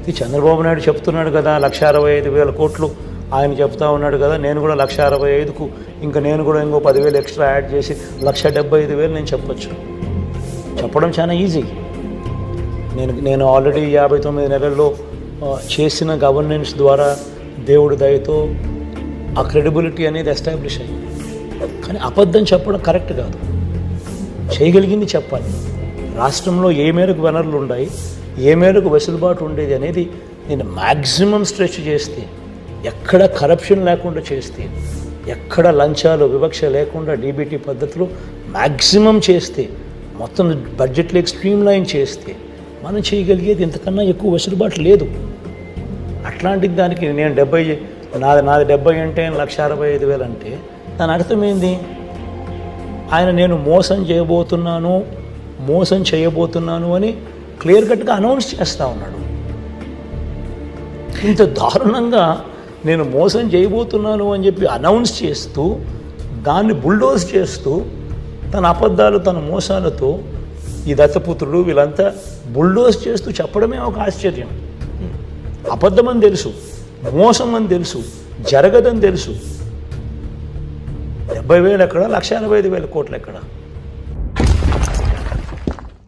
ఇది చంద్రబాబు నాయుడు చెప్తున్నాడు కదా 1,65,000 కోట్లు ఆయన చెప్తా ఉన్నాడు కదా, నేను కూడా 1,65,000కు ఇంకా నేను కూడా ఇంకో 10,000 ఎక్స్ట్రా యాడ్ చేసి 1,75,000 నేను చెప్పడం చాలా ఈజీ. నేను ఆల్రెడీ 59 నెలల్లో చేసిన గవర్నెన్స్ ద్వారా దేవుడి దయతో ఆ క్రెడిబిలిటీ అనేది ఎస్టాబ్లిష్ అయ్యింది. కానీ అబద్ధం చెప్పడం కరెక్ట్ కాదు, చేయగలిగింది చెప్పాలి. రాష్ట్రంలో ఏ మేరకు వనరులు ఉన్నాయి, ఏ మేరకు వెసులుబాటు ఉండేది అనేది నేను మ్యాక్సిమం స్ట్రెచ్ చేస్తే, ఎక్కడ కరప్షన్ లేకుండా చేస్తే, ఎక్కడ లంచాలు వివక్ష లేకుండా డీబీటీ పద్ధతిలో మ్యాక్సిమం చేస్తే, మొత్తం బడ్జెట్లోకి స్ట్రీమ్ లైన్ చేస్తే మనం చేయగలిగేది ఇంతకన్నా ఎక్కువ వెసులుబాటు లేదు. అట్లాంటి దానికి నేను 70 నాది 70 అంటే 1,65,000 అంటే దాని అర్థమైంది ఆయన నేను మోసం చేయబోతున్నాను అని క్లియర్ కట్గా అనౌన్స్ చేస్తూ ఉన్నాడు. ఇంత దారుణంగా నేను మోసం చేయబోతున్నాను అని చెప్పి అనౌన్స్ చేస్తూ దాన్ని బుల్డోజ్ చేస్తూ తన అబద్ధాలు తన మోసాలతో ఈ దత్తపుత్రుడు వీళ్ళంతా బుల్డోజ్ చేస్తూ చెప్పడమే ఒక ఆశ్చర్యం. అబద్ధం అని తెలుసు, మోసం అని తెలుసు, జరగదని తెలుసు. 70,000 ఎక్కడ, 1,65,000 కోట్లు ఎక్కడ?